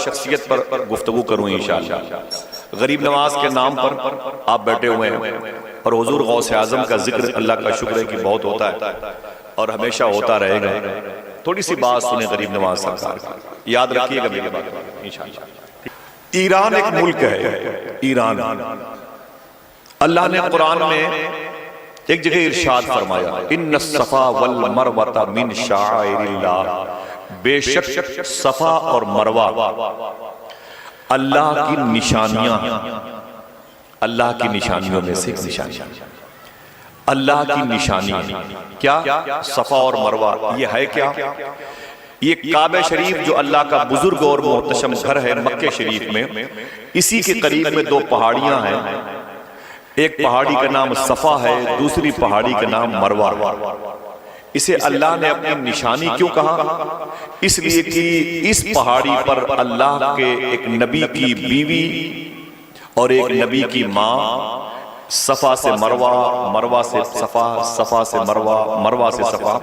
شخصیت پر گفتگو کروں انشاءاللہ۔ غریب نواز کے نام پر آپ بیٹھے ہوئے ہیں اور حضور غوث اعظم کا ذکر اللہ کا شکر ہے کہ بہت ہوتا ہے اور ہمیشہ ہوتا رہے گا۔ تھوڑی سی بات سنیں غریب نواز سرکار کی، یاد رکھیے گا میری بات انشاءاللہ۔ ایران ایک ملک ہے، ایران۔ اللہ نے قرآن میں ایک جگہ ارشاد فرمایا، ان الصفا والمروہ من شعائر اللہ، بے شک صفا اور مروہ اللہ کی نشانیاں، اللہ کی نشانیوں میں سے ایک نشانی، اللہ کی نشانی۔ کیا؟ صفا اور مروہ۔ یہ ہے کیا؟ یہ کعبہ شریف جو اللہ کا بزرگ اور محتشم گھر ہے مکہ شریف میں، اسی کے قریب میں دو پہاڑیاں ہیں، ایک پہاڑی کا نام صفا ہے، دوسری پہاڑی کا نام مروہ۔ اسے اللہ نے اپنی نشانی کیوں کہا؟ اس لیے کہ اس پہاڑی پر اللہ کے ایک نبی کی بیوی اور ایک نبی کی ماں صفا سے مروہ، مروہ سے صفا، صفا سے مروہ، مروہ سے صفا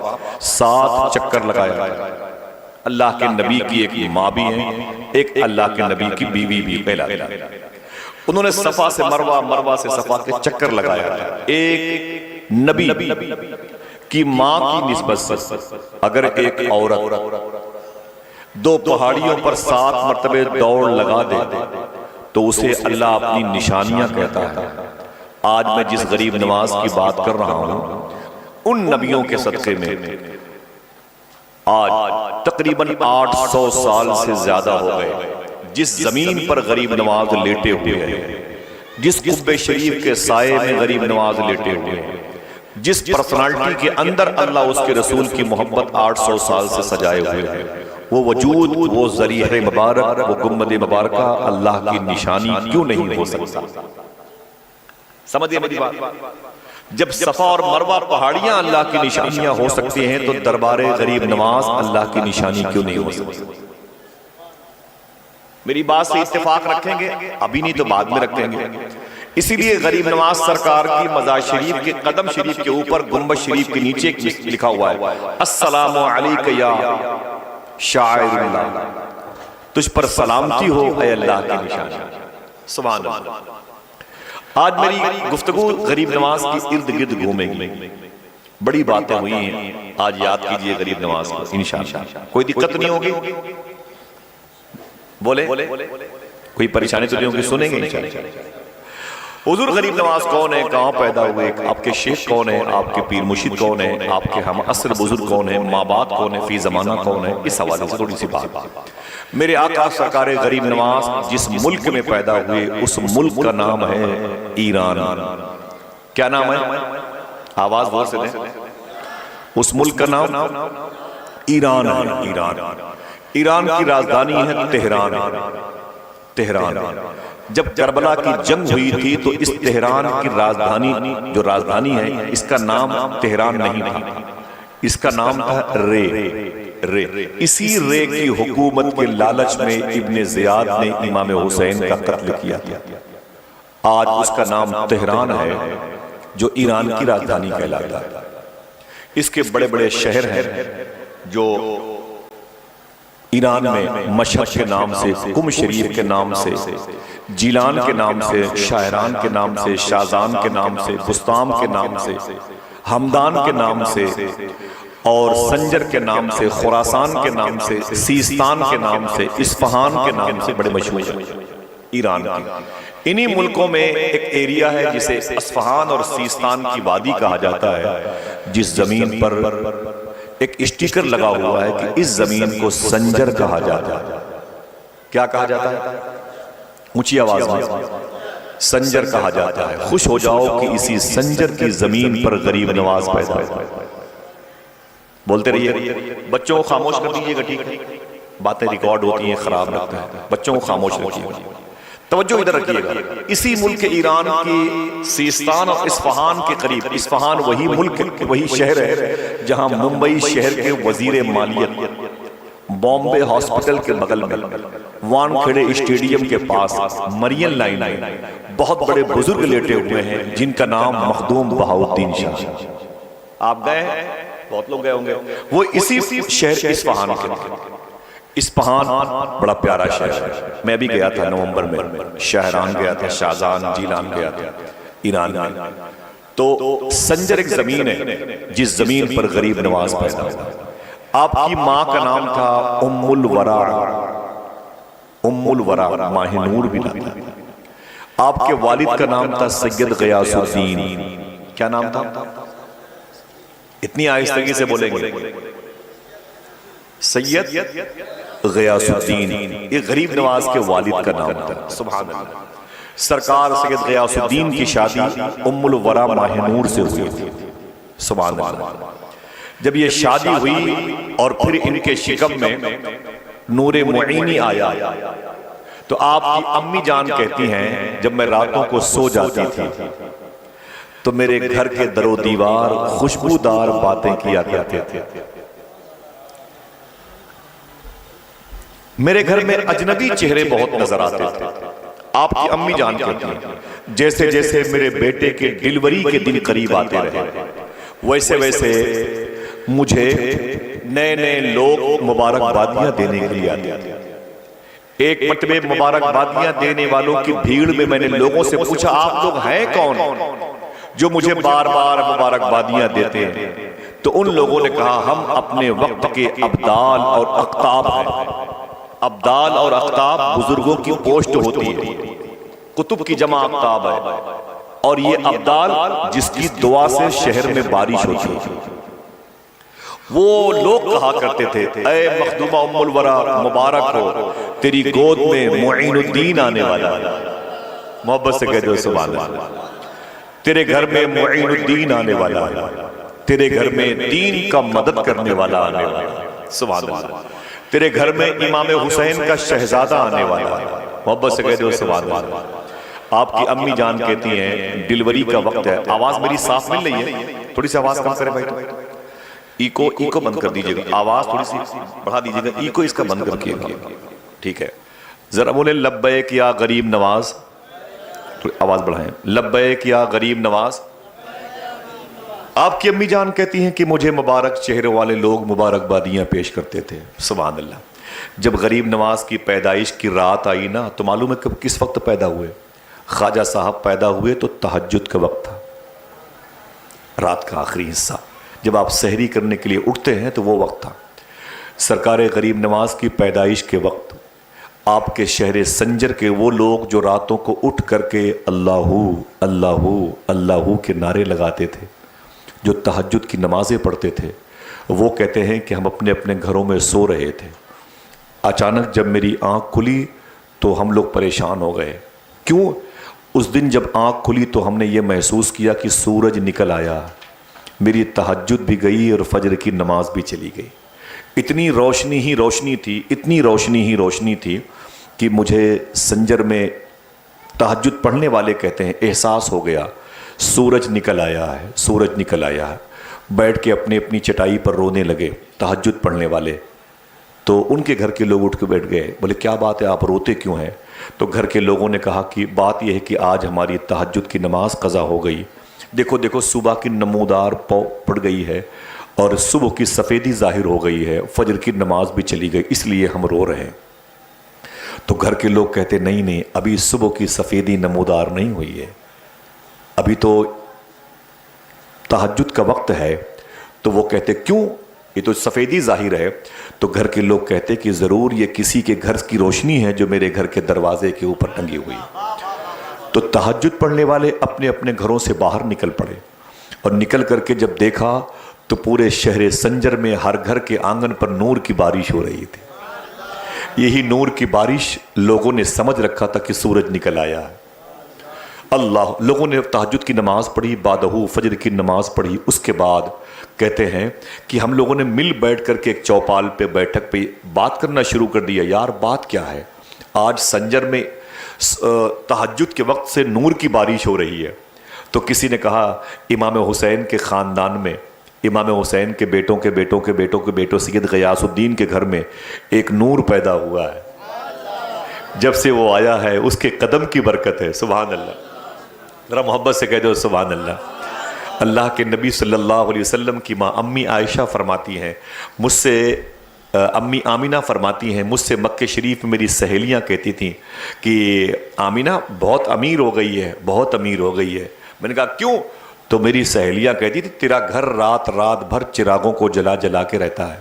7 چکر لگایا۔ اللہ کے نبی کی ایک ماں بھی ہیں، ایک اللہ کے نبی کی بیوی بھی پہلا۔ انہوں نے صفا سے مروہ، مروہ سے صفا کے چکر لگایا۔ ایک نبی کی ماں کی نسبت سے اگر ایک عورت 2 پہاڑیوں پر 7 مرتبہ دوڑ لگا دے تو اسے اللہ اپنی نشانیاں کہتا ہے۔ آج میں جس غریب نواز کی بات کر رہا ہوں، ان نبیوں کے صدقے میں آج تقریباً 800 سال سے زیادہ ہو گئے جس زمین پر غریب نواز لیٹے ہوئے ہیں، جس قبہ شریف کے سائے میں غریب نواز لیٹے ہوئے ہیں، جس پرسنالٹی کے اندر اللہ اس کے رسول کی محبت 800 سال سے سجائے ہوئے ہیں، وہ وجود، وہ ذریعہ مبارک، وہ گنبد مبارکہ اللہ کی نشانی کیوں نہیں ہو سکتا؟ سمجھئے میری بات؟ جب صفا اور مروہ پہاڑیاں اللہ کی نشانیاں ہو سکتی ہیں تو دربار غریب نواز اللہ کی نشانی کیوں نہیں ہو سکتی؟ میری بات سے اتفاق رکھیں گے؟ ابھی نہیں تو بعد میں رکھیں گے۔ اسی لیے غریب نواز سرکار کی مزار شریف کے قدم شریف کے اوپر گنبد شریف کے نیچے لکھا ہوا ہے، السلام علیک یا شاعر اللہ، تجھ پر سلامتی ہو اے اللہ کی نشانی۔ سبحان اللہ۔ آج میری گفتگو غریب نواز کی ارد گرد گھومے گی، بڑی باتیں ہوئی ہیں، آج یاد کیجئے غریب نواز کو انشاءاللہ۔ کوئی دقت نہیں ہوگی؟ بولے کوئی پریشانی تو نہیں ہوگی؟ سنیں گے انشاءاللہ۔ حضور غریب نواز کون ہے؟ کہاں پیدا ہوئے؟ آپ کے شیخ کون ہیں؟ آپ کے پیر مرشد کون ہیں؟ آپ کے ہم عصر بزرگ کون ہیں؟ ماں باپ کون ہیں؟ فی زمانہ کون ہے؟ اس حوالے سے تھوڑی سی بات۔ میرے آقا سرکار غریب نواز جس ملک میں پیدا ہوئے اس ملک کا نام ہے ایران۔ کیا نام ہے؟ آواز زور سے دیں۔ اس ملک کا نام ایران ہے۔ ایران، ایران کی راجدھانی ہے تہران۔ تہران جب کربلا کی جنگ ہوئی تھی تو اس تہران کی راجدھانی جو راجدھانی ہے اس کا نام تہران نہیں تھا، اس کا نام تھا رے۔ اسی رے کی حکومت کے لالچ میں ابن زیاد نے امام حسین کا قتل کیا۔ آج اس کا نام تہران ہے جو ایران کی راجدھانی کہلاتا ہے۔ اس کے بڑے بڑے شہر ہیں جو ایران میں مشہد کے نام سے، قم شریف کے نام سے، جیلان کے نام سے، شاہران کے نام سے، شازان کے نام سے، بستام کے نام سے، ہمدان کے نام سے اور سنجر کے نام سے، خراسان کے نام سے، سیستان کے نام سے، اصفہان کے نام سے بڑے مشہور ہیں ایران کی۔ انہی ملکوں میں ایک ایریا ہے جسے اصفہان اور سیستان کی وادی کہا جاتا ہے، جس زمین پر ایک اسٹیکر لگا ہوا ہے کہ اس زمین کو سنجر کہا جاتا ہے۔ کیا کہا جاتا ہے؟ اونچی آواز میں سنجر کہا جاتا ہے۔ خوش ہو جاؤ کہ اسی سنجر کی زمین پر غریب نواز پیدا ہے۔ بولتے رہیے، بچوں کو خاموش کر دیجئے گا، ٹھیک ہے؟ باتیں ریکارڈ ہوتی ہیں، خراب لگتا ہے، بچوں کو خاموش رکھیے گا، توجہ ادھر رکھیے گا۔ اسی ملک ایران کی سیستان اور اصفہان کے قریب، اصفہان وہی ملک، وہی شہر ہے جہاں ممبئی شہر کے وزیر مالیت بامبے ہاسپٹل کے بغل میں وانکھیڑے اسٹیڈیم کے پاس مرین لائن میں بہت بڑے بزرگ لیٹے ہوئے ہیں جن کا نام مخدوم بہاؤالدین شاہ۔ آپ گئے ہیں؟ بہت لوگ گئے ہوں گے۔ وہ اسی شہر اصفہان کے اسپہان بڑا پیارا شہر ہے، میں بھی گیا تھا نومبر میں، شہران گیا تھا، شازان، جیلان گیا تھا ایران میں۔ تو سنجر ایک زمین ہے جس زمین پر غریب نواز پیدا ہوا۔ آپ کی ماں کا نام تھا ام الورا، ام الورا، ماہ نور بھی نام تھا۔ آپ کے والد کا نام تھا سید غیاث الدین۔ کیا نام تھا؟ اتنی آہستگی سے بولیں گے، سید غیاث الدین، یہ غریب نواز کے والد کا نام تھا۔ سبحان اللہ۔ سرکار سید غیاث الدین کی شادی ام الورا ماہ نور سے ہوئی تھی۔ سبحان اللہ۔ جب یہ شادی ہوئی اور پھر ان کے شکم میں نور معینی آیا تو آپ کی امی جان کہتی ہیں جب میں راتوں کو سو جاتی تھی تو میرے گھر کے در و دیوار خوشبودار باتیں کیا کرتے تھے۔ میرے گھر میں اجنبی چہرے بہت نظر آتے تھے۔ آپ کی امی جان کہتی ہیں جیسے جیسے میرے بیٹے کے ڈیلیوری کے دن قریب آتے رہے ویسے ویسے مجھے نئے نئے لوگ مبارکبادیاں دینے کے لیے آتے تھے۔ ایک مرتبہ مبارکبادیاں دینے والوں کی بھیڑ میں میں نے لوگوں سے پوچھا آپ لوگ ہیں کون جو مجھے بار بار مبارکبادیاں دیتے ہیں؟ تو ان لوگوں نے کہا ہم اپنے وقت کے ابدال اور اقطاب ہیں۔ ابدال اور اقطاب بزرگوں کی پوسٹ ہوتی ہے، کتب کی جمع اقطاب ہے، اور یہ ابدال جس کی دعا سے شہر میں بارش ہوتی ہے۔ وہ لوگ کہا کرتے تھے اے مخدومہ ام الورا مبارک ہو، تیری گود میں معین الدین آنے والا ہے۔ محبت سے کہہ دو سبحان اللہ۔ تیرے گھر میں معین الدین آنے والا ہے، تیرے گھر میں دین کا مدد کرنے والا آنے والا ہے۔ سبحان اللہ۔ تیرے گھر میں امام حسین کا شہزادہ آنے والا ہے۔ محبت سے کہہ دو سبحان اللہ۔ آپ کی امی جان کہتی ہیں ڈیلیوری کا وقت ہے۔ آواز میری صاف مل رہی ہے؟ تھوڑی سی آواز کم کرے بھائی، ایکو بند کر دیجئے گا، آواز تھوڑی سی بڑھا دیجئے گا، ایکو اس کا بند کر کیے گا، ٹھیک ہے؟ ذرا بولے لبیک یا غریب نواز، آواز بڑھائیں، لبیک یا غریب نواز۔ آپ کی امی جان کہتی ہیں کہ مجھے مبارک چہرے والے لوگ مبارکبادیاں پیش کرتے تھے۔ سبحان اللہ۔ جب غریب نواز کی پیدائش کی رات آئی نا تو معلوم ہے کہ کس وقت پیدا ہوئے؟ خواجہ صاحب پیدا ہوئے تو تہجد کا وقت تھا، رات کا آخری حصہ، جب آپ سحری کرنے کے لیے اٹھتے ہیں تو وہ وقت تھا۔ سرکار غریب نواز کی پیدائش کے وقت آپ کے شہر سنجر کے وہ لوگ جو راتوں کو اٹھ کر کے اللہ اللہ اللہ کے نعرے لگاتے تھے، جو تہجد کی نمازیں پڑھتے تھے، وہ کہتے ہیں کہ ہم اپنے اپنے گھروں میں سو رہے تھے، اچانک جب میری آنکھ کھلی تو ہم لوگ پریشان ہو گئے۔ کیوں؟ اس دن جب آنکھ کھلی تو ہم نے یہ محسوس کیا کہ سورج نکل آیا، میری تہجد بھی گئی اور فجر کی نماز بھی چلی گئی۔ اتنی روشنی ہی روشنی تھی، اتنی روشنی ہی روشنی تھی کہ مجھے سنجر میں تہجد پڑھنے والے کہتے ہیں احساس ہو گیا سورج نکل آیا ہے، سورج نکل آیا ہے۔ بیٹھ کے اپنی اپنی چٹائی پر رونے لگے تہجد پڑھنے والے۔ تو ان کے گھر کے لوگ اٹھ کے بیٹھ گئے، بولے کیا بات ہے آپ روتے کیوں ہیں؟ تو گھر کے لوگوں نے کہا کہ بات یہ ہے کہ آج ہماری تہجد کی نماز قضا ہو گئی، دیکھو صبح کی نمودار پڑ گئی ہے اور صبح کی سفیدی ظاہر ہو گئی ہے، فجر کی نماز بھی چلی گئی، اس لیے ہم رو رہے ہیں۔ تو گھر کے لوگ کہتے نہیں ابھی صبح کی سفیدی نمودار نہیں ہوئی ہے، ابھی تو تہجد کا وقت ہے۔ تو وہ کہتے کیوں؟ یہ تو سفیدی ظاہر ہے۔ تو گھر کے لوگ کہتے کہ ضرور یہ کسی کے گھر کی روشنی ہے جو میرے گھر کے دروازے کے اوپر ٹنگی ہوئی۔ تو تہجد پڑھنے والے اپنے اپنے گھروں سے باہر نکل پڑے اور نکل کر کے جب دیکھا تو پورے شہر سنجر میں ہر گھر کے آنگن پر نور کی بارش ہو رہی تھی۔ یہی نور کی بارش لوگوں نے سمجھ رکھا تھا کہ سورج نکل آیا ہے۔ اللہ، لوگوں نے تہجد کی نماز پڑھی، بعدہ فجر کی نماز پڑھی۔ اس کے بعد کہتے ہیں کہ ہم لوگوں نے مل بیٹھ کر کے ایک چوپال پہ بیٹھک پہ بات کرنا شروع کر دیا، یار بات کیا ہے؟ آج سنجر میں تہجد کے وقت سے نور کی بارش ہو رہی ہے۔ تو کسی نے کہا امام حسین کے خاندان میں، امام حسین کے بیٹوں کے بیٹوں کے بیٹوں کے بیٹوں سید غیاث الدین کے گھر میں ایک نور پیدا ہوا ہے، جب سے وہ آیا ہے اس کے قدم کی برکت ہے۔ سبحان اللہ، ذرا محبت سے کہہ دو سبحان اللہ۔ اللہ کے نبی صلی اللہ علیہ وسلم کی ماں امی عائشہ فرماتی ہیں مجھ سے امی آمینہ فرماتی ہیں مجھ سے مکہ شریف میں میری سہیلیاں کہتی تھیں کہ آمینہ بہت امیر ہو گئی ہے، بہت امیر ہو گئی ہے۔ میں نے کہا کیوں؟ تو میری سہیلیاں کہتی تھی تیرا گھر رات رات بھر چراغوں کو جلا جلا کے رہتا ہے،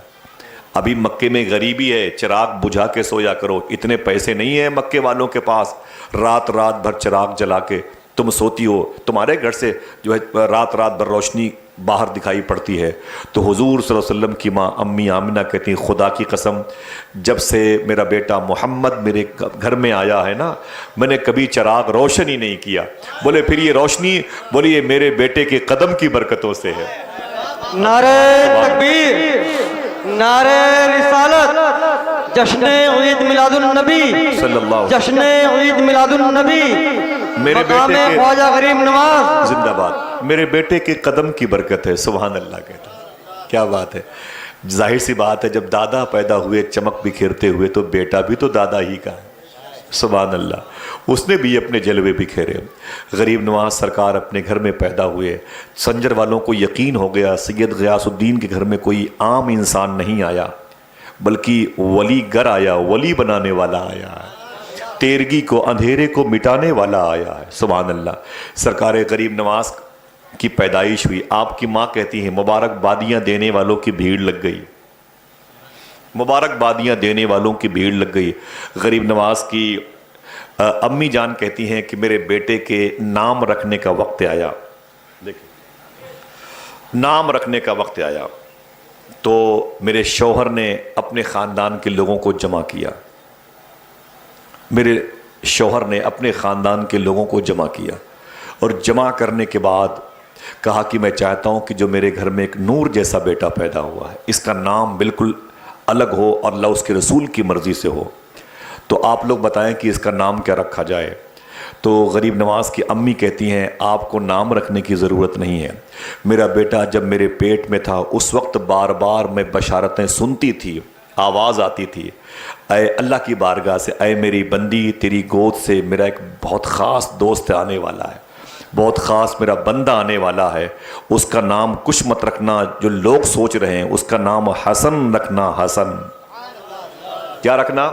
ابھی مکے میں غریبی ہے، چراغ بجھا کے سویا کرو، اتنے پیسے نہیں ہیں مکے والوں کے پاس، رات رات بھر چراغ جلا کے تم سوتی ہو، تمہارے گھر سے جو ہے رات رات بھر روشنی باہر دکھائی پڑتی ہے۔ تو حضور صلی اللہ علیہ وسلم کی ماں امی آمنہ کہتی ہیں خدا کی قسم جب سے میرا بیٹا محمد میرے گھر میں آیا ہے نا، میں نے کبھی چراغ روشن ہی نہیں کیا۔ بولے پھر یہ روشنی، بولے یہ میرے بیٹے کے قدم کی برکتوں سے ہے۔ نعرہ تکبیر، نعرہ رسالت، جشن عید میلاد النبی، صلی اللہ علیہ وسلم، جشن عید میلاد النبی، میرے مقام بیٹے کے خواجہ غریب نواز، زندہ باد، میرے بیٹے کے قدم کی برکت ہے، سبحان اللہ کہتا ہے۔ کیا بات ہے، ظاہر سی بات ہے جب دادا پیدا ہوئے چمک بکھیرتے ہوئے تو بیٹا بھی تو دادا ہی کا ہے، سبحان اللہ، اس نے بھی اپنے جلوے بکھیرے۔ غریب نواز سرکار اپنے گھر میں پیدا ہوئے، سنجر والوں کو یقین ہو گیا سید غیاث الدین کے گھر میں کوئی عام انسان نہیں آیا بلکہ ولی گر آیا، ولی بنانے والا آیا ہے، تیرگی کو اندھیرے کو مٹانے والا آیا ہے، سبحان اللہ۔ سرکار غریب نواز کی پیدائش ہوئی، آپ کی ماں کہتی ہیں مبارک بادیاں دینے والوں کی بھیڑ لگ گئی، مبارک بادیاں دینے والوں کی بھیڑ لگ گئی۔ غریب نواز کی امی جان کہتی ہیں کہ میرے بیٹے کے نام رکھنے کا وقت آیا، دیکھیں نام رکھنے کا وقت آیا تو میرے شوہر نے اپنے خاندان کے لوگوں کو جمع کیا، میرے شوہر نے اپنے خاندان کے لوگوں کو جمع کیا اور جمع کرنے کے بعد کہا کہ میں چاہتا ہوں کہ جو میرے گھر میں ایک نور جیسا بیٹا پیدا ہوا ہے اس کا نام بالکل الگ ہو اور اللہ اس کے رسول کی مرضی سے ہو، تو آپ لوگ بتائیں کہ اس کا نام کیا رکھا جائے۔ تو غریب نواز کی امی کہتی ہیں آپ کو نام رکھنے کی ضرورت نہیں ہے، میرا بیٹا جب میرے پیٹ میں تھا اس وقت بار بار میں بشارتیں سنتی تھی، آواز آتی تھی اے اللہ کی بارگاہ سے اے میری بندی تیری گود سے میرا ایک بہت خاص دوست آنے والا ہے، بہت خاص میرا بندہ آنے والا ہے، اس کا نام کچھ مت رکھنا جو لوگ سوچ رہے ہیں، اس کا نام حسن رکھنا، حسن۔ کیا رکھنا؟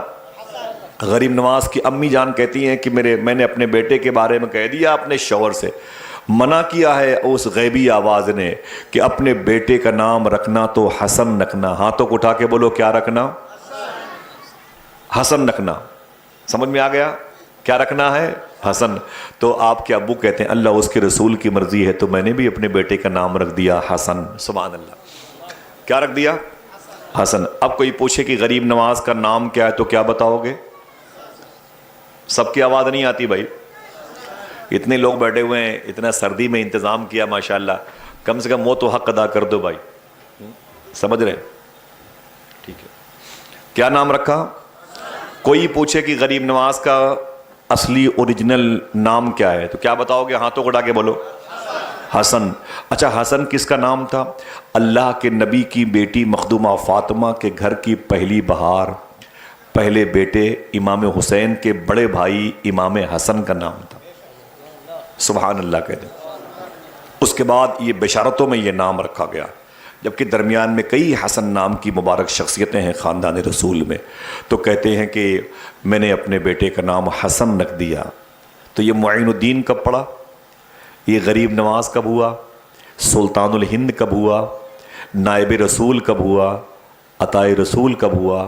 غریب نواز کی امی جان کہتی ہیں کہ میں نے اپنے بیٹے کے بارے میں کہہ دیا، اپنے شوہر سے منع کیا ہے اس غیبی آواز نے کہ اپنے بیٹے کا نام رکھنا تو حسن رکھنا، ہاتھوں کو اٹھا کے بولو کیا رکھنا؟ حسن رکھنا۔ سمجھ میں آ گیا کیا رکھنا ہے؟ حسن۔ تو آپ کے ابو کہتے ہیں اللہ اس کے رسول کی مرضی ہے تو میں نے بھی اپنے بیٹے کا نام رکھ دیا حسن، سبحان اللہ۔ کیا رکھ دیا؟ حسن۔ اب کوئی پوچھے کہ غریب نواز کا نام کیا ہے تو کیا بتاؤ گے؟ سب کی آواز نہیں آتی بھائی، اتنے لوگ بیٹھے ہوئے ہیں، اتنا سردی میں انتظام کیا ماشاءاللہ، کم سے کم وہ تو حق ادا کر دو بھائی، سمجھ رہے؟ ٹھیک ہے، کیا نام رکھا؟ کوئی پوچھے کہ غریب نواز کا اصلی اوریجنل نام کیا ہے تو کیا بتاؤ گے؟ ہاتھوں کو اٹھا کے بولو حسن۔ اچھا حسن کس کا نام تھا؟ اللہ کے نبی کی بیٹی مخدومہ فاطمہ کے گھر کی پہلی بہار، پہلے بیٹے امام حسین کے بڑے بھائی امام حسن کا نام تھا، سبحان اللہ کہتے ہیں۔ اس کے بعد یہ بشارتوں میں یہ نام رکھا گیا، جبکہ درمیان میں کئی حسن نام کی مبارک شخصیتیں ہیں خاندان رسول میں، تو کہتے ہیں کہ میں نے اپنے بیٹے کا نام حسن رکھ دیا۔ تو یہ معین الدین کب پڑا؟ یہ غریب نواز کب ہوا؟ سلطان الہند کب ہوا؟ نائب رسول کب ہوا؟ عطائے رسول کب ہوا؟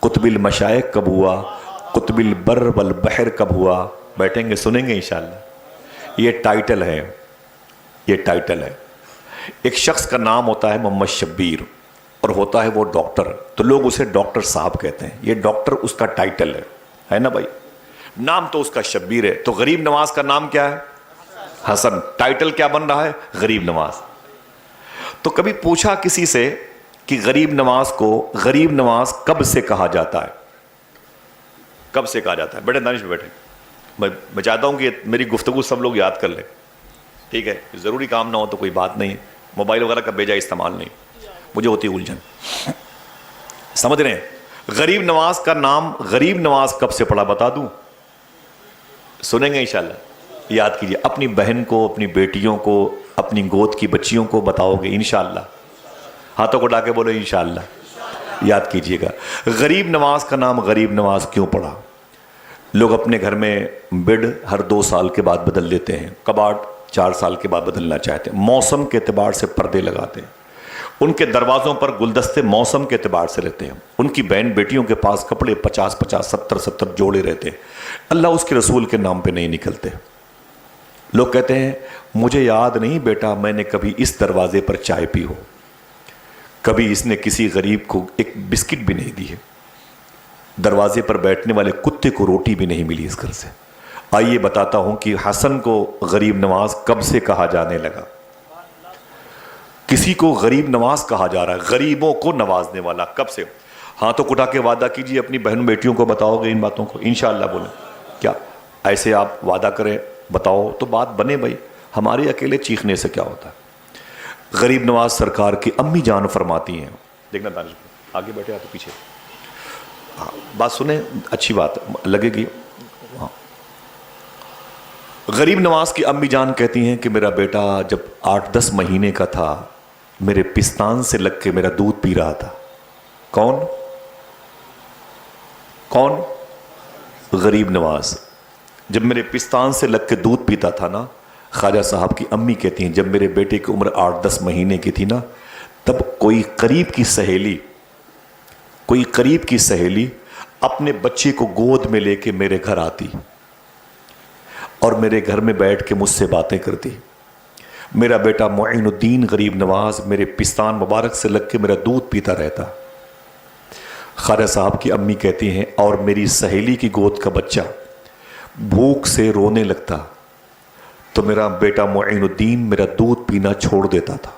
قطب المشائق کب ہوا؟ قطب البر والبحر کب ہوا؟ بیٹھیں گے سنیں گے انشاءاللہ۔ یہ ٹائٹل ہے، یہ ٹائٹل ہے۔ ایک شخص کا نام ہوتا ہے محمد شبیر اور ہوتا ہے وہ ڈاکٹر، تو لوگ اسے ڈاکٹر صاحب کہتے ہیں، یہ ڈاکٹر اس کا ٹائٹل ہے نا بھائی، نام تو اس کا شبیر ہے۔ تو غریب نواز کا نام کیا ہے؟ حسن۔ ٹائٹل کیا بن رہا ہے؟ غریب نواز۔ تو کبھی پوچھا کسی سے کہ غریب نواز کو غریب نواز کب سے کہا جاتا ہے؟ کب سے کہا جاتا ہے؟ بیٹھے دانش میں بیٹھے، میں چاہتا ہوں کہ میری گفتگو سب لوگ یاد کر لیں، ٹھیک ہے؟ ضروری کام نہ ہو تو کوئی بات نہیں، موبائل وغیرہ کا بیجا استعمال نہیں، مجھے ہوتی الجھن، سمجھ رہے ہیں؟ غریب نواز کا نام غریب نواز کب سے پڑا بتا دوں؟ سنیں گے انشاءاللہ، یاد کیجئے، اپنی بہن کو، اپنی بیٹیوں کو، اپنی گود کی بچیوں کو بتاؤ گے انشاءاللہ، ہاتھوں کو اٹھا کے بولو انشاءاللہ۔ یاد کیجئے گا. غریب نواز کا نام غریب نواز کیوں پڑا؟ لوگ اپنے گھر میں بیڈ ہر 2 سال کے بعد بدل دیتے ہیں, کباڑ 4 سال کے بعد بدلنا چاہتے ہیں, موسم کے اعتبار سے پردے لگاتے ہیں, ان کے دروازوں پر گلدستے موسم کے اعتبار سے رہتے ہیں, ان کی بہن بیٹیوں کے پاس کپڑے 50 70 جوڑے رہتے ہیں. اللہ اس کے رسول کے نام پہ نہیں نکلتے. لوگ کہتے ہیں مجھے یاد نہیں بیٹا میں نے کبھی اس دروازے پر چائے پی ہو, کبھی اس نے کسی غریب کو ایک بسکٹ بھی نہیں دی ہے, دروازے پر بیٹھنے والے کتے کو روٹی بھی نہیں ملی اس گھر سے. آئیے بتاتا ہوں کہ حسن کو غریب نواز کب سے کہا جانے لگا. کسی کو غریب نواز کہا جا رہا ہے, غریبوں کو نوازنے والا, کب سے؟ ہاتھوں کو اٹھا کے وعدہ کیجیے اپنی بہن بیٹیوں کو بتاؤ گے ان باتوں کو انشاءاللہ. بولیں کیا ایسے آپ وعدہ کریں بتاؤ تو بات بنے بھائی, ہمارے اکیلے چیخنے سے کیا ہوتا ہے. غریب نواز سرکار کی امی جان فرماتی ہیں, دیکھنا دانش آگے بیٹھے آپ پیچھے, ہاں بات سنیں اچھی بات لگے گی. ہاں غریب نواز کی امی جان کہتی ہیں کہ میرا بیٹا جب 8-10 مہینے کا تھا میرے پستان سے لگ کے میرا دودھ پی رہا تھا. کون؟ غریب نواز جب میرے پستان سے لگ کے دودھ پیتا تھا نا. خواجہ صاحب کی امی کہتی ہیں جب میرے بیٹے کی عمر 8-10 مہینے کی تھی نا, تب کوئی قریب کی سہیلی اپنے بچے کو گود میں لے کے میرے گھر آتی اور میرے گھر میں بیٹھ کے مجھ سے باتیں کرتی. میرا بیٹا معین الدین غریب نواز میرے پستان مبارک سے لگ کے میرا دودھ پیتا رہتا. خواجہ صاحب کی امی کہتی ہیں اور میری سہیلی کی گود کا بچہ بھوک سے رونے لگتا تو میرا بیٹا معین الدین میرا دودھ پینا چھوڑ دیتا تھا.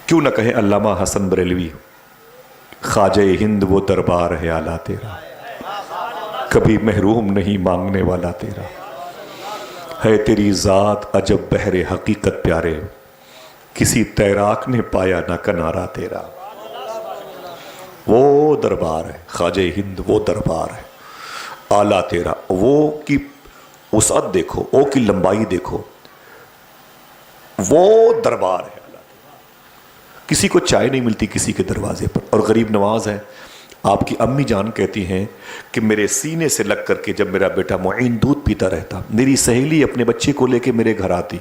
کیوں نہ کہے علامہ حسن بریلوی, خواجہ ہند وہ دربار ہے آلہ تیرا, کبھی محروم نہیں مانگنے والا تیرا, ہے تیری ذات عجب بحر حقیقت پیارے, کسی تیراک نے پایا نہ کنارہ تیرا. وہ دربار ہے خواجہ ہند, وہ دربار ہے آلہ تیرا. وہ کی وسعت دیکھو, وہ کی لمبائی دیکھو, وہ دربار ہے. کسی کو چائے نہیں ملتی کسی کے دروازے پر, اور غریب نواز ہے. آپ کی امی جان کہتی ہیں کہ میرے سینے سے لگ کر کے جب میرا بیٹا معین دودھ پیتا رہتا, میری سہیلی اپنے بچے کو لے کے میرے گھر آتی,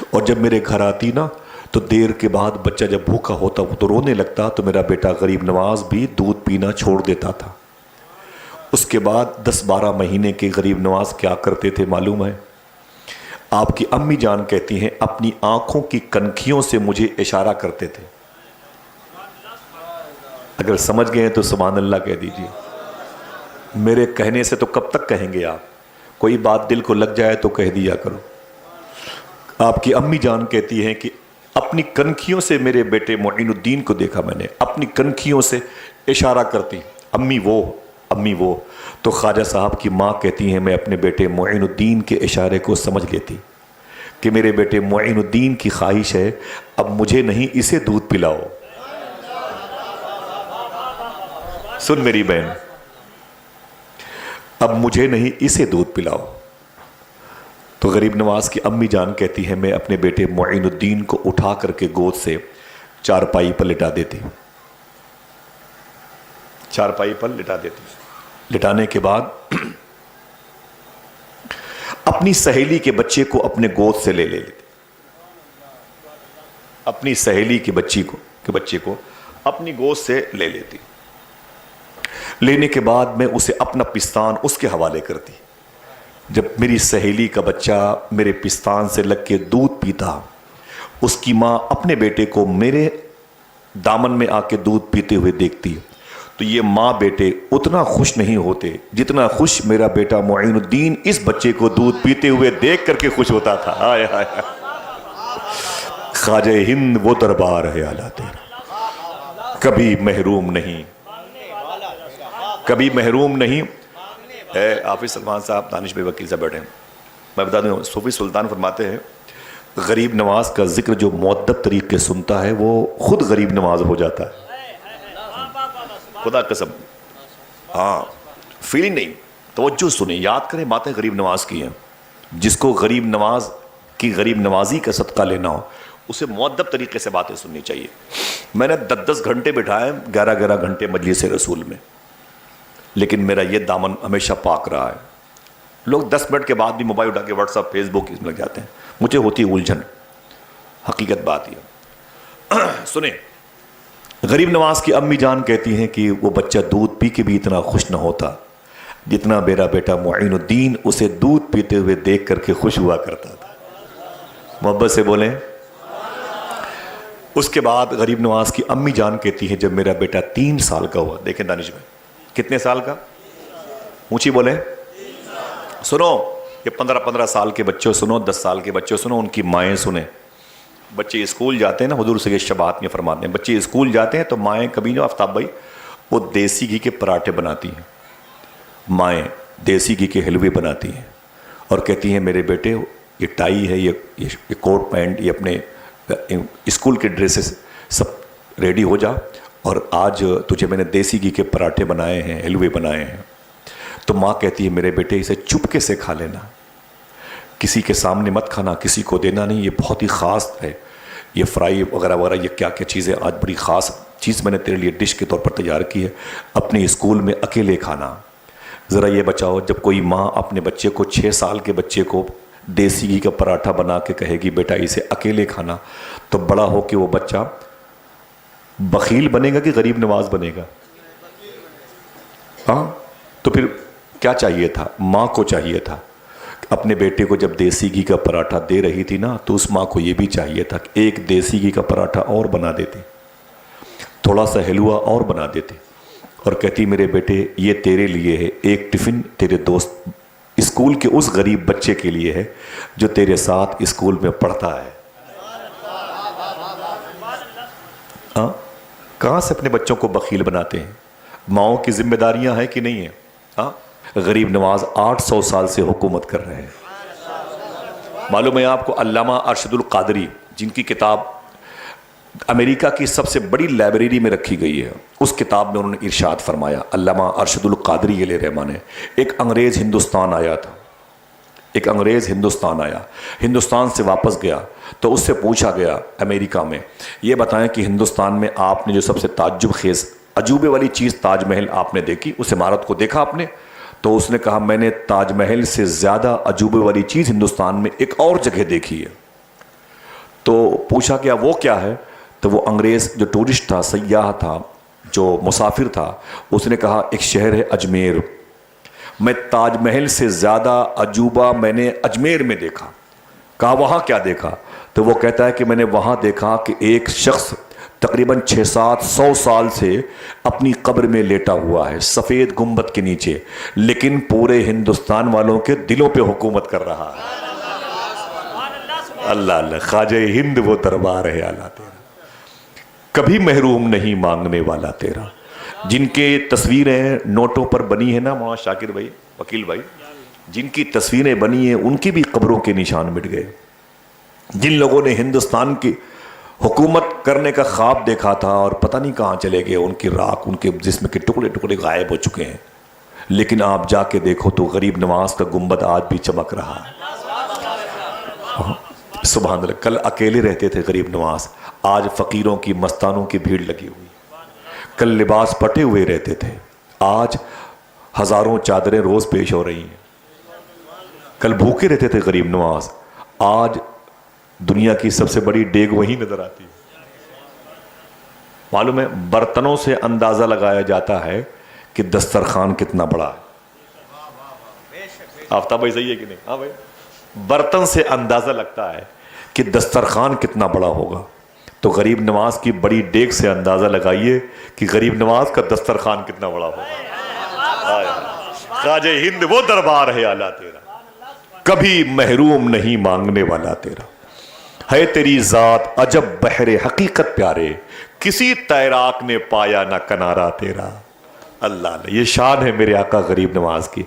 اور جب میرے گھر آتی نا تو دیر کے بعد بچہ جب بھوکا ہوتا وہ تو رونے لگتا, تو میرا بیٹا غریب نواز بھی دودھ پینا چھوڑ دیتا تھا. اس کے بعد 10-12 مہینے کے غریب نواز کیا کرتے تھے معلوم ہے؟ آپ کی امی جان کہتی ہیں اپنی آنکھوں کی کنکھیوں سے مجھے اشارہ کرتے تھے. اگر سمجھ گئے ہیں تو سبحان اللہ کہہ دیجئے. میرے کہنے سے تو کب تک کہیں گے آپ, کوئی بات دل کو لگ جائے تو کہہ دیا کرو. آپ کی امی جان کہتی ہیں کہ اپنی کنکھیوں سے میرے بیٹے معین الدین کو دیکھا میں نے, اپنی کنکھیوں سے اشارہ کرتی, امی وہ. تو خواجہ صاحب کی ماں کہتی ہیں میں اپنے بیٹے معین الدین کے اشارے کو سمجھ لیتی کہ میرے بیٹے معین الدین کی خواہش ہے اب مجھے نہیں اسے دودھ پلاؤ. سن میری بہن, اب مجھے نہیں اسے دودھ پلاؤ. تو غریب نواز کی امی جان کہتی ہے میں اپنے بیٹے معین الدین کو اٹھا کر کے گود سے چارپائی پر لٹا دیتی. لٹانے کے بعد اپنی سہیلی کے بچے کو اپنے گود سے لے لیتی. اپنی سہیلی کے بچے کو اپنی گود سے لے لیتی. لینے کے بعد میں اسے اپنا پستان اس کے حوالے کرتی. جب میری سہیلی کا بچہ میرے پستان سے لگ کے دودھ پیتا, اس کی ماں اپنے بیٹے کو میرے دامن میں آ کے دودھ پیتے ہوئے دیکھتی, تو یہ ماں بیٹے اتنا خوش نہیں ہوتے جتنا خوش میرا بیٹا معین الدین اس بچے کو دودھ پیتے ہوئے دیکھ کر کے خوش ہوتا تھا. ہائے ہائے, خواجہ ہند وہ دربار ہے آلہ تیرا, کبھی محروم نہیں. حافظ سلمان صاحب, دانش بھائی وکیل صاحب بیٹھے ہیں, میں بتا دوں صوفی سلطان فرماتے ہیں غریب نواز کا ذکر جو مؤدب طریقے سنتا ہے وہ خود غریب نواز ہو جاتا ہے. خدا قسم, ہاں فیلنگ نہیں, توجہ سنیں, یاد کریں باتیں غریب نواز کی ہیں. جس کو غریب نواز کی غریب نوازی کا صدقہ لینا ہو اسے مؤدب طریقے سے باتیں سننی چاہیے. میں نے 10 گھنٹے بٹھائے 11 گھنٹے مجلس رسول میں، لیکن میرا یہ دامن ہمیشہ پاک رہا ہے. لوگ 10 منٹ کے بعد بھی موبائل اٹھا کے واٹس ایپ فیس بک اس میں لگ جاتے ہیں. مجھے ہوتی الجھن. حقیقت بات یہ سنیں، غریب نواز کی امی جان کہتی ہیں کہ وہ بچہ دودھ پی کے بھی اتنا خوش نہ ہوتا جتنا میرا بیٹا معین الدین اسے دودھ پیتے ہوئے دیکھ کر کے خوش ہوا کرتا تھا. محبت سے بولیں. اس کے بعد غریب نواز کی امی جان کہتی ہے جب میرا بیٹا 3 سال کا ہوا، دیکھیں دانش میں کتنے سال کا، اونچی بولیں. سنو یہ 15 سال کے بچے سنو، 10 سال کے بچے سنو، ان کی مائیں سنیں. بچے اسکول جاتے ہیں نا، حضور صلی شبات میں فرماتے ہیں بچے اسکول جاتے ہیں تو مائیں کبھی نہ، آفتاب بھائی وہ دیسی گھی کے پراٹھے بناتی ہیں، مائیں دیسی گھی کے حلوے بناتی ہیں اور کہتی ہیں میرے بیٹے یہ ٹائی ہے، یہ کوٹ پینٹ، یہ اپنے اسکول کے ڈریسز سب ریڈی ہو جا، اور آج تجھے میں نے دیسی گھی کے پراٹھے بنائے ہیں، حلوے بنائے ہیں. تو ماں کہتی ہے میرے بیٹے اسے چپکے سے کھا لینا، کسی کے سامنے مت کھانا، کسی کو دینا نہیں، یہ بہت ہی خاص ہے، یہ فرائی وغیرہ وغیرہ، یہ کیا کیا چیزیں آج بڑی خاص چیز میں نے تیرے لیے ڈش کے طور پر تیار کی ہے، اپنے اسکول میں اکیلے کھانا. ذرا یہ بچاؤ، جب کوئی ماں اپنے بچے کو 6 سال کے بچے کو دیسی گھی کا پراٹھا بنا کے کہے گی بیٹا اسے اکیلے کھانا، تو بڑا ہو کے وہ بچہ بخیل بنے گا کہ غریب نواز بنے گا؟ ہاں، تو پھر کیا چاہیے تھا؟ ماں کو چاہیے تھا اپنے بیٹے کو جب دیسی گھی کا پراٹھا دے رہی تھی نا، تو اس ماں کو یہ بھی چاہیے تھا کہ ایک دیسی گھی کا پراٹھا اور بنا دیتے، تھوڑا سا حلوہ اور بنا دیتے، اور کہتی میرے بیٹے یہ تیرے لیے ہے، ایک ٹفن تیرے دوست اسکول کے اس غریب بچے کے لیے ہے جو تیرے ساتھ اسکول میں پڑھتا ہے. ہاں، کہاں سے اپنے بچوں کو بخیل بناتے ہیں؟ ماؤں کی ذمہ داریاں ہیں کہ نہیں ہیں؟ ہاں، غریب نواز 800 سال سے حکومت کر رہے ہیں. معلوم ہے آپ کو علامہ ارشد القادری، جن کی کتاب امریکہ کی سب سے بڑی لائبریری میں رکھی گئی ہے، اس کتاب میں انہوں نے ارشاد فرمایا، علامہ ارشد القادری علیہ رحمٰن نے، ایک انگریز ہندوستان آیا تھا، ایک انگریز ہندوستان سے واپس گیا تو اس سے پوچھا گیا امریکہ میں، یہ بتائیں کہ ہندوستان میں آپ نے جو سب سے تعجب خیز عجوبے والی چیز تاج محل آپ نے دیکھی، اس عمارت کو دیکھا آپ نے؟ تو اس نے کہا میں نے تاج محل سے زیادہ عجوبے والی چیز ہندوستان میں ایک اور جگہ دیکھی ہے. تو پوچھا گیا وہ کیا ہے؟ تو وہ انگریز جو ٹورسٹ تھا، سیاح تھا، جو مسافر تھا، اس نے کہا ایک شہر ہے اجمیر، میں تاج محل سے زیادہ عجوبہ میں نے اجمیر میں دیکھا. کہا وہاں کیا دیکھا؟ تو وہ کہتا ہے کہ میں نے وہاں دیکھا کہ ایک شخص تقریباً 600-700 سال سے اپنی قبر میں لیٹا ہوا ہے سفید گنبد کے نیچے، لیکن پورے ہندوستان والوں کے دلوں پہ حکومت کر رہا ہے. اللہ اللہ، خواجہ ہند وہ دربار ہے اعلیٰ تیرا، کبھی محروم نہیں مانگنے والا تیرا. جن کے تصویریں نوٹوں پر بنی ہیں نا مولانا شاکر بھائی، وکیل بھائی، جن کی تصویریں بنی ہیں ان کی بھی قبروں کے نشان مٹ گئے. جن لوگوں نے ہندوستان کی حکومت کرنے کا خواب دیکھا تھا اور پتہ نہیں کہاں چلے گئے، ان کی راکھ، ان کے جسم کے ٹکڑے ٹکڑے غائب ہو چکے ہیں. لیکن آپ جا کے دیکھو تو غریب نواز کا گنبد آج بھی چمک رہا ہے. سبحان اللہ. کل اکیلے رہتے تھے غریب نواز، آج فقیروں کی مستانوں کی بھیڑ لگی ہوئی. کل لباس پٹے ہوئے رہتے تھے، آج ہزاروں چادریں روز پیش ہو رہی ہیں. کل بھوکے رہتے تھے غریب نواز، آج دنیا کی سب سے بڑی دیگ وہی نظر آتی ہے. معلوم ہے برتنوں سے اندازہ لگایا جاتا ہے کہ دسترخوان کتنا بڑا ہے. آفتاب بھائی صحیح ہے کہ نہیں؟ ہاں بھائی، برتن سے اندازہ لگتا ہے کہ دسترخوان کتنا بڑا ہوگا. تو غریب نواز کی بڑی دیگ سے اندازہ لگائیے کہ غریب نواز کا دسترخوان کتنا بڑا ہوگا. خواجہ ہند وہ دربار ہے اعلیٰ تیرا، کبھی محروم نہیں مانگنے والا تیرا. ہے تیری ذات عجب بحر حقیقت پیارے، کسی تیراک نے پایا نہ کنارہ تیرا. اللہ اللہ، یہ شان ہے میرے آقا غریب نواز کی.